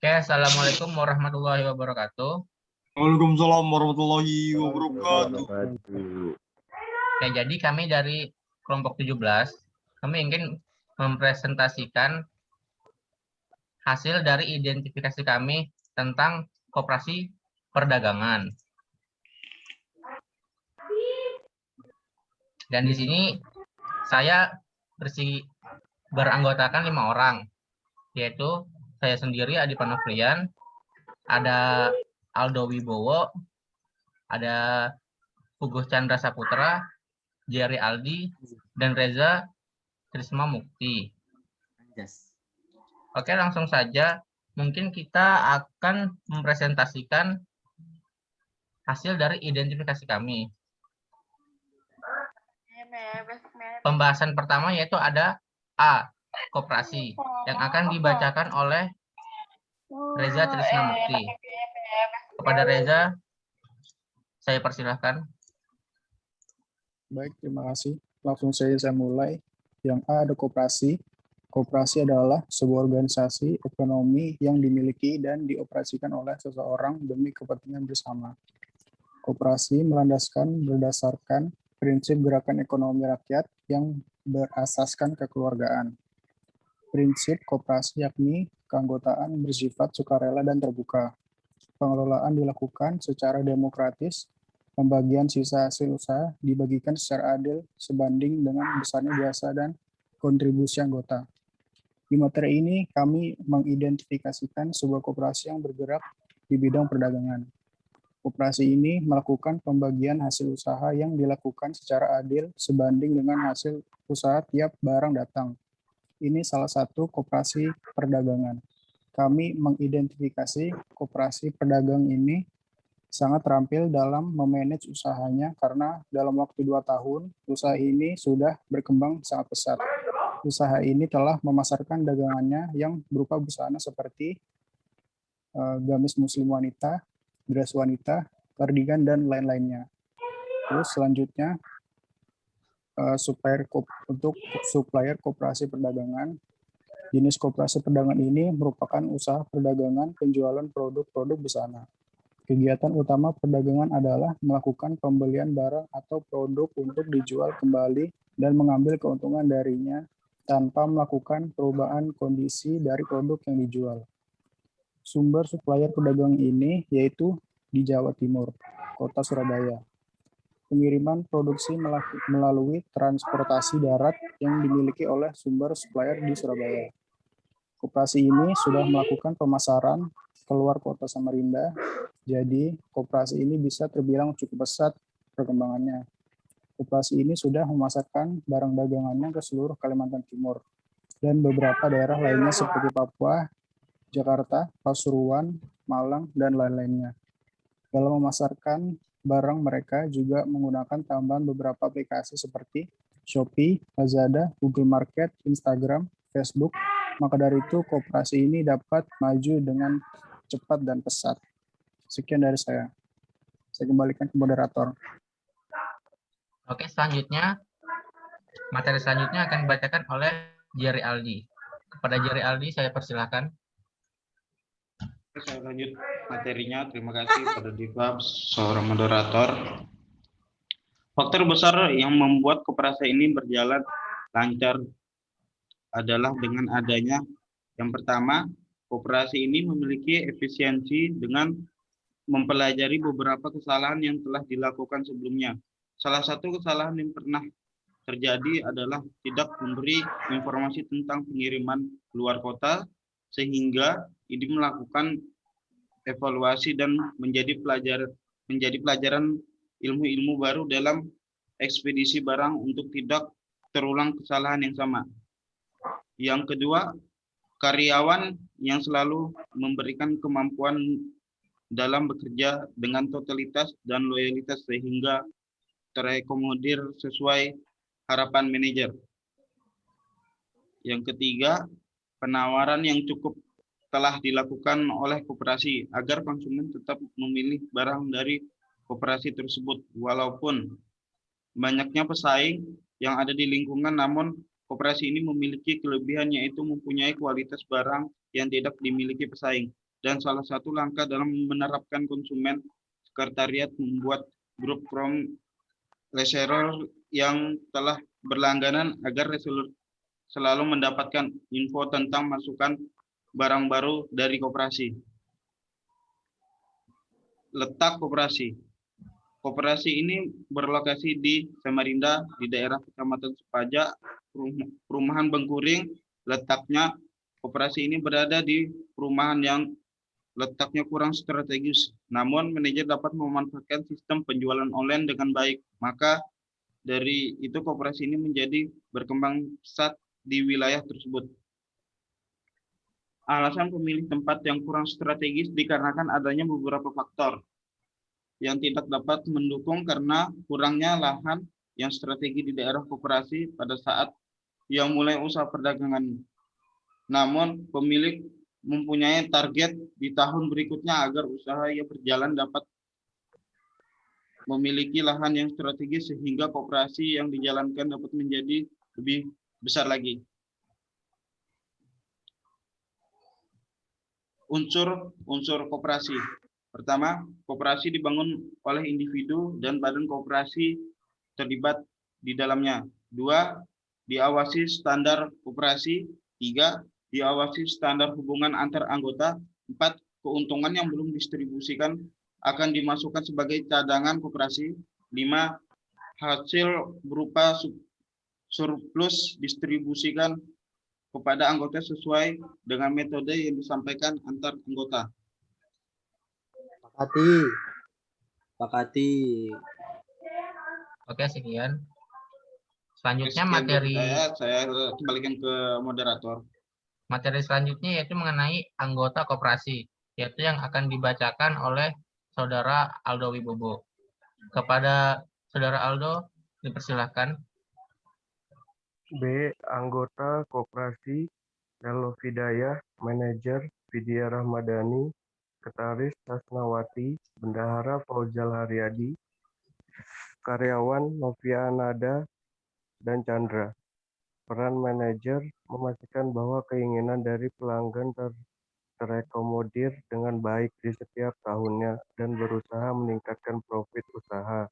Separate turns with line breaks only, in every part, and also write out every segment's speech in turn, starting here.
Oke, Assalamualaikum warahmatullahi wabarakatuh.
Waalaikumsalam warahmatullahi wabarakatuh.
Oke, jadi kami dari kelompok 17, kami ingin mempresentasikan hasil dari identifikasi kami tentang koperasi perdagangan. Dan di sini saya beranggotakan 5 orang, yaitu saya sendiri, Adi Panofrian, ada Aldo Wibowo, ada Puguh Chandra Saputra, Jerry Aldi, dan Reza Trisma Mukti. Oke, langsung saja. Mungkin kita akan mempresentasikan hasil dari identifikasi kami. Pembahasan pertama yaitu ada A, koperasi, yang akan dibacakan oleh Reza Trisna Mukti. Kepada Reza, saya persilahkan.
Baik, terima kasih. Langsung saja saya mulai. Yang A ada koperasi. Koperasi adalah sebuah organisasi ekonomi yang dimiliki dan dioperasikan oleh seseorang demi kepentingan bersama. Koperasi melandaskan berdasarkan prinsip gerakan ekonomi rakyat yang berasaskan kekeluargaan. Prinsip koperasi yakni keanggotaan bersifat sukarela dan terbuka. Pengelolaan dilakukan secara demokratis. Pembagian sisa hasil usaha dibagikan secara adil sebanding dengan besarnya jasa dan kontribusi anggota. Di materi ini kami mengidentifikasikan sebuah koperasi yang bergerak di bidang perdagangan. Koperasi ini melakukan pembagian hasil usaha yang dilakukan secara adil sebanding dengan hasil usaha tiap barang datang. Ini salah satu koperasi perdagangan. Kami mengidentifikasi koperasi pedagang ini sangat terampil dalam memanage usahanya karena dalam waktu 2 tahun, usaha ini sudah berkembang sangat pesat. Usaha ini telah memasarkan dagangannya yang berupa busana seperti gamis muslim wanita, dress wanita, kardigan, dan lain-lainnya. Terus selanjutnya, untuk supplier koperasi perdagangan. Jenis koperasi perdagangan ini merupakan usaha perdagangan penjualan produk-produk busana. Kegiatan utama perdagangan adalah melakukan pembelian barang atau produk untuk dijual kembali dan mengambil keuntungan darinya tanpa melakukan perubahan kondisi dari produk yang dijual. Sumber supplier pedagang ini yaitu di Jawa Timur, Kota Surabaya. Pengiriman produksi melalui transportasi darat yang dimiliki oleh sumber supplier di Surabaya. Koperasi ini sudah melakukan pemasaran keluar kota Samarinda, jadi koperasi ini bisa terbilang cukup pesat perkembangannya. Koperasi ini sudah memasarkan barang dagangannya ke seluruh Kalimantan Timur dan beberapa daerah lainnya seperti Papua, Jakarta, Pasuruan, Malang, dan lain-lainnya. Dalam memasarkan barang mereka juga menggunakan tambahan beberapa aplikasi seperti Shopee, Lazada, Google Market, Instagram, Facebook. Maka dari itu koperasi ini dapat maju dengan cepat dan pesat. Sekian dari saya. Saya kembalikan ke moderator.
Oke, selanjutnya, materi selanjutnya akan dibacakan oleh Jerry Aldi. Kepada Jerry Aldi, saya persilahkan.
Saya lanjut materinya. Terima kasih pada Dibab, seorang moderator. Faktor besar yang membuat koperasi ini berjalan lancar adalah dengan adanya yang pertama, koperasi ini memiliki efisiensi dengan mempelajari beberapa kesalahan yang telah dilakukan sebelumnya. Salah satu kesalahan yang pernah terjadi adalah tidak memberi informasi tentang pengiriman luar kota, sehingga ini melakukan evaluasi dan menjadi pelajaran ilmu-ilmu baru dalam ekspedisi barang untuk tidak terulang kesalahan yang sama. Yang kedua, karyawan yang selalu memberikan kemampuan dalam bekerja dengan totalitas dan loyalitas sehingga terakomodir sesuai harapan manajer. Yang ketiga, penawaran yang cukup telah dilakukan oleh koperasi agar konsumen tetap memilih barang dari koperasi tersebut walaupun banyaknya pesaing yang ada di lingkungan, namun koperasi ini memiliki kelebihan yaitu mempunyai kualitas barang yang tidak dimiliki pesaing dan salah satu langkah dalam menerapkan konsumen, sekretariat membuat grup from reseller yang telah berlangganan agar reseller selalu mendapatkan info tentang masukan barang baru dari koperasi. Letak koperasi. Koperasi ini berlokasi di Samarinda, di daerah Kecamatan Sepaja, Perumahan Bengkuring. Letaknya, koperasi ini berada di perumahan yang letaknya kurang strategis, namun manajer dapat memanfaatkan sistem penjualan online dengan baik. Maka dari itu koperasi ini menjadi berkembang pesat di wilayah tersebut. Alasan pemilih tempat yang kurang strategis dikarenakan adanya beberapa faktor yang tidak dapat mendukung karena kurangnya lahan yang strategi di daerah koperasi pada saat yang mulai usaha perdagangan. Namun pemilik mempunyai target di tahun berikutnya agar usaha yang berjalan dapat memiliki lahan yang strategis sehingga koperasi yang dijalankan dapat menjadi lebih besar lagi. Unsur koperasi. Pertama, koperasi dibangun oleh individu dan badan koperasi terlibat di dalamnya. 2, diawasi standar koperasi. 3, diawasi standar hubungan antar anggota. 4, keuntungan yang belum distribusikan akan dimasukkan sebagai cadangan koperasi. 5, hasil berupa surplus distribusikan kepada anggota sesuai dengan metode yang disampaikan antar anggota.
Pakati.
Oke, sekian. Selanjutnya
Sekian dari
materi
saya kembalikan ke moderator.
materi selanjutnya yaitu mengenai anggota koperasi, yaitu yang akan dibacakan oleh Saudara Aldo Wibowo. Kepada Saudara Aldo, dipersilahkan.
B. Anggota Koperasi Elo Hidayah, Manajer Vidya Rahmadani, Sekretaris Tasnawati, Bendahara Fauzal Haryadi, Karyawan Novia Anada, dan Chandra. Peran manajer memastikan bahwa keinginan dari pelanggan terakomodir dengan baik di setiap tahunnya dan berusaha meningkatkan profit usaha,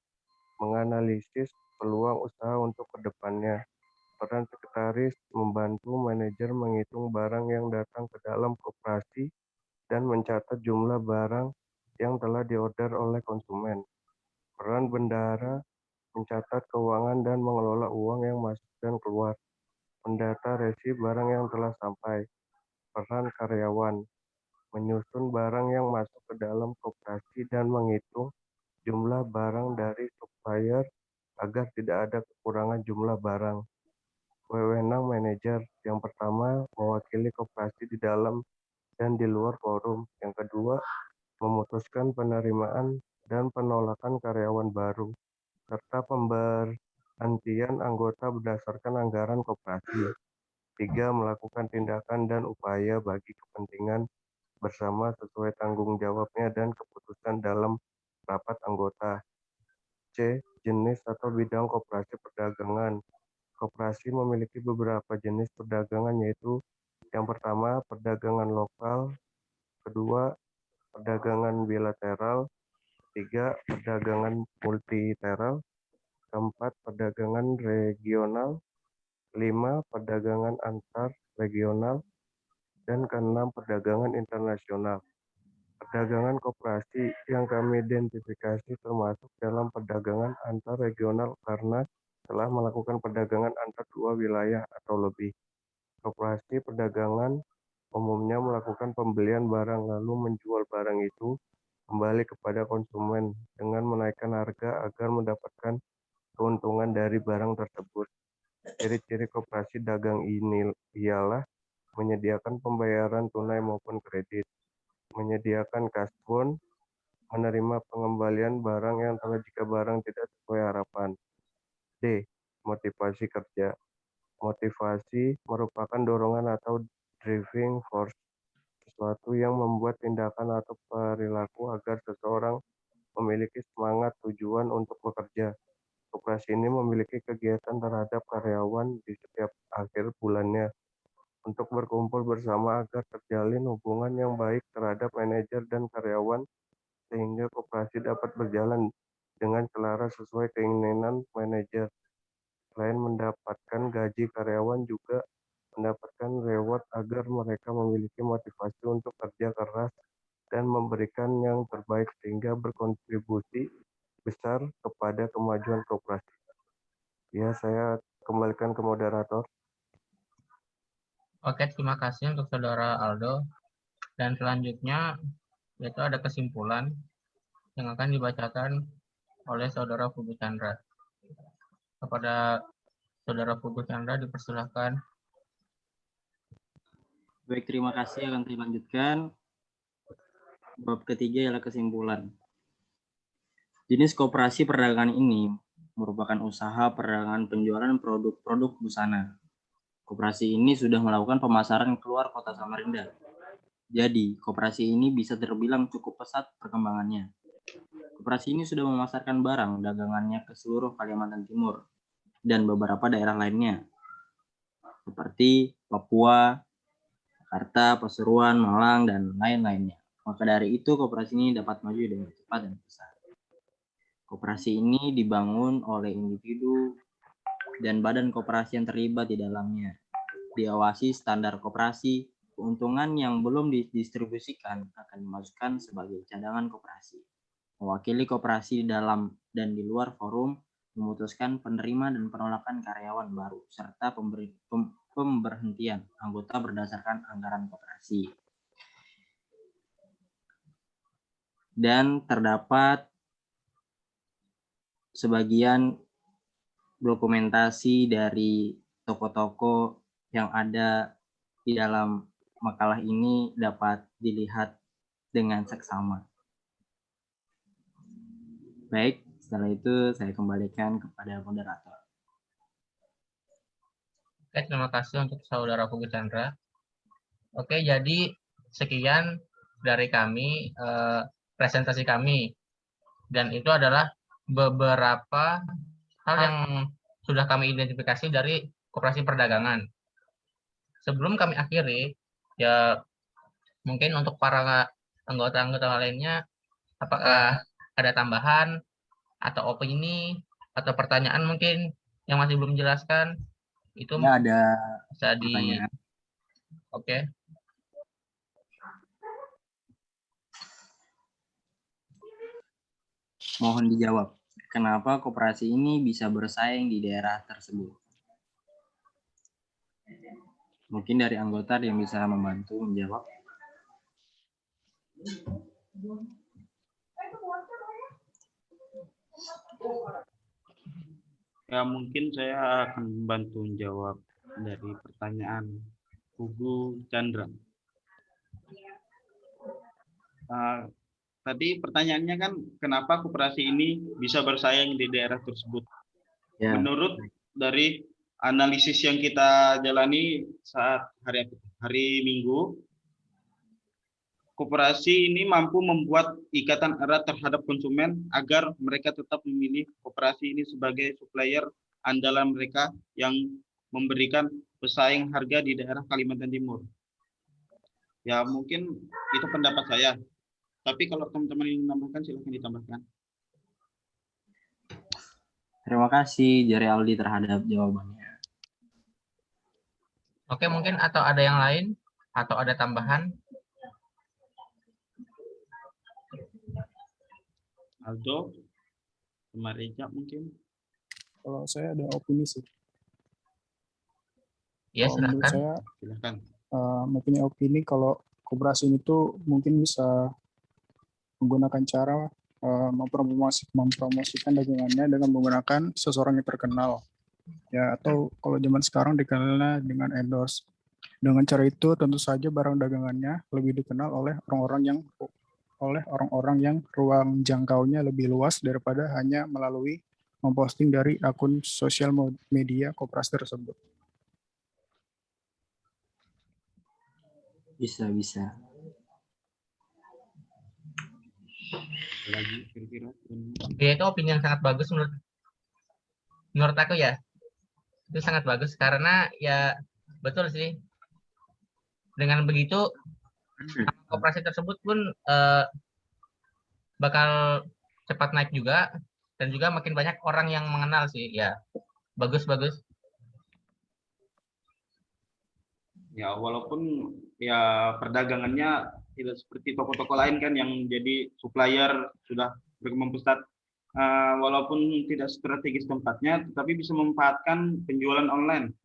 menganalisis peluang usaha untuk kedepannya. Peran sekretaris membantu manajer menghitung barang yang datang ke dalam koperasi dan mencatat jumlah barang yang telah diorder oleh konsumen. Peran bendahara mencatat keuangan dan mengelola uang yang masuk dan keluar. Mendata resi barang yang telah sampai. Peran karyawan menyusun barang yang masuk ke dalam koperasi dan menghitung jumlah barang dari supplier agar tidak ada kekurangan jumlah barang. Wewenang manajer, yang pertama mewakili koperasi di dalam dan di luar forum. Yang kedua, memutuskan penerimaan dan penolakan karyawan baru, serta pemberhentian anggota berdasarkan anggaran koperasi. 3, melakukan tindakan dan upaya bagi kepentingan bersama sesuai tanggung jawabnya dan keputusan dalam rapat anggota. C, jenis atau bidang koperasi perdagangan. Koperasi memiliki beberapa jenis perdagangan, yaitu yang pertama, perdagangan lokal, kedua, perdagangan bilateral, ketiga, perdagangan multilateral, keempat, perdagangan regional, 5, perdagangan antar regional, dan keenam, perdagangan internasional. Perdagangan koperasi yang kami identifikasi termasuk dalam perdagangan antar regional karena telah melakukan perdagangan antar dua wilayah atau lebih. Koperasi perdagangan umumnya melakukan pembelian barang lalu menjual barang itu kembali kepada konsumen dengan menaikkan harga agar mendapatkan keuntungan dari barang tersebut. Ciri-ciri koperasi dagang ini ialah menyediakan pembayaran tunai maupun kredit, menyediakan cash bond, menerima pengembalian barang yang telah jika barang tidak sesuai harapan. D. Motivasi kerja. Motivasi merupakan dorongan atau driving force, sesuatu yang membuat tindakan atau perilaku agar seseorang memiliki semangat tujuan untuk bekerja. Koperasi ini memiliki kegiatan terhadap karyawan di setiap akhir bulannya. untuk berkumpul bersama agar terjalin hubungan yang baik terhadap manajer dan karyawan sehingga koperasi dapat berjalan dengan selaras sesuai keinginan manajer. Selain mendapatkan gaji, karyawan juga mendapatkan reward agar mereka memiliki motivasi untuk kerja keras dan memberikan yang terbaik sehingga berkontribusi besar kepada kemajuan koperasi. Ya, saya kembalikan ke moderator.
Oke, terima kasih untuk Saudara Aldo. Dan selanjutnya yaitu ada kesimpulan yang akan dibacakan oleh Saudara Pugu Chandra. Kepada Saudara Pugu Chandra dipersilahkan.
Baik, terima kasih. Akan saya lanjutkan. Bab ketiga ialah kesimpulan. Jenis koperasi perdagangan ini merupakan usaha perdagangan penjualan produk-produk busana. Koperasi ini sudah melakukan pemasaran keluar kota Samarinda. Jadi, koperasi ini bisa terbilang cukup pesat perkembangannya. Koperasi ini sudah memasarkan barang dagangannya ke seluruh Kalimantan Timur dan beberapa daerah lainnya, seperti Papua, Jakarta, Pasuruan, Malang, dan lain-lainnya. Maka dari itu, koperasi ini dapat maju dengan cepat dan besar. Koperasi ini dibangun oleh individu dan badan koperasi yang terlibat di dalamnya. Diawasi standar koperasi, keuntungan yang belum didistribusikan akan dimasukkan sebagai cadangan koperasi. Mewakili koperasi di dalam dan di luar forum, memutuskan penerima dan penolakan karyawan baru, serta pemberhentian anggota berdasarkan anggaran koperasi. Dan terdapat sebagian dokumentasi dari toko-toko yang ada di dalam makalah ini dapat dilihat dengan seksama. Baik, setelah itu saya kembalikan kepada moderator.
Oke, terima kasih untuk Saudara Pugu Chandra. Oke, jadi sekian dari kami, presentasi kami. Dan itu adalah beberapa hal yang sudah kami identifikasi dari koperasi perdagangan. Sebelum kami akhiri, ya mungkin untuk para anggota-anggota lainnya, apakah ada tambahan atau opini atau pertanyaan mungkin yang masih belum dijelaskan? Itu
Ya, ada
bisa
pertanyaan.
Oke.
Mohon dijawab. Kenapa koperasi ini bisa bersaing di daerah tersebut? Mungkin dari anggota yang bisa membantu menjawab.
Ya, mungkin saya akan membantu menjawab dari pertanyaan Pugu Chandra. Tadi pertanyaannya kan, kenapa koperasi ini bisa bersaing di daerah tersebut?
Ya.
Menurut dari analisis yang kita jalani saat hari Minggu, koperasi ini mampu membuat ikatan erat terhadap konsumen agar mereka tetap memilih koperasi ini sebagai supplier andalan mereka yang memberikan pesaing harga di daerah Kalimantan Timur. Ya, mungkin itu pendapat saya. Tapi kalau teman-teman ingin menambahkan, silakan ditambahkan.
Terima kasih Jari Aldi terhadap jawabannya.
Oke, mungkin atau ada yang lain atau ada tambahan?
Aldo, sama Reja mungkin.
Kalau saya ada opini sih.
Ya,
Kalau menurut
silakan.
saya
Silakan.
mempunyai opini kalau koperasi itu mungkin bisa menggunakan cara mempromosikan dagangannya dengan menggunakan seseorang yang terkenal, ya, atau kalau zaman sekarang dikenalnya dengan endorse. Dengan cara itu tentu saja barang dagangannya lebih dikenal oleh orang-orang yang ruang jangkaunya lebih luas daripada hanya melalui memposting dari akun sosial media koperasi tersebut.
Bisa.
Lagi kira-kira.
Ya, itu opini yang sangat bagus menurut aku ya. Itu sangat bagus karena ya betul sih. Dengan begitu, koperasi tersebut pun bakal cepat naik juga, dan juga makin banyak orang yang mengenal sih. Ya, bagus.
Ya, walaupun ya perdagangannya tidak seperti toko-toko lain kan yang jadi supplier sudah berkembang pesat. Walaupun tidak strategis tempatnya, tetapi bisa memanfaatkan penjualan online.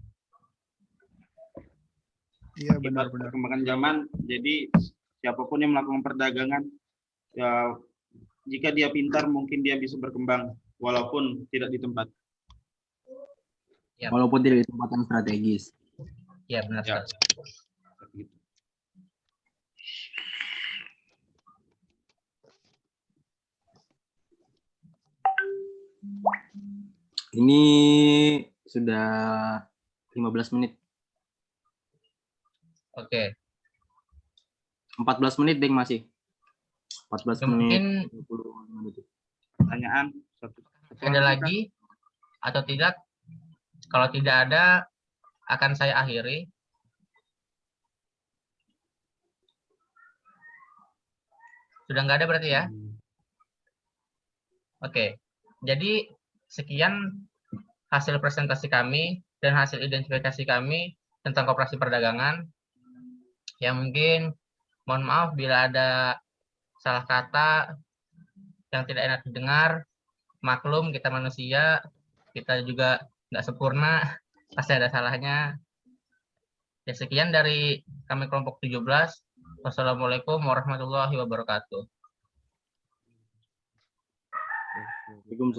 Iya,
Akibat
benar-benar.
perkembangan zaman, jadi siapapun yang melakukan perdagangan, ya jika dia pintar mungkin dia bisa berkembang walaupun tidak di tempat.
Walaupun tidak di tempat yang strategis.
Ya, benar
Ya.
sekali.
Ini sudah 15 menit.
Oke.
14 menit, Deng, masih. 14 menit.
Mungkin
Pertanyaan satu
ada lagi atau tidak? Kalau tidak ada, akan saya akhiri. Sudah nggak ada berarti ya? Oke. Jadi sekian hasil presentasi kami dan hasil identifikasi kami tentang koperasi perdagangan. Ya mungkin mohon maaf bila ada salah kata yang tidak enak didengar. Maklum kita manusia, kita juga nggak sempurna, pasti ada salahnya. Ya sekian dari kami kelompok 17. Wassalamualaikum warahmatullahi wabarakatuh.
Waalaikumsalam.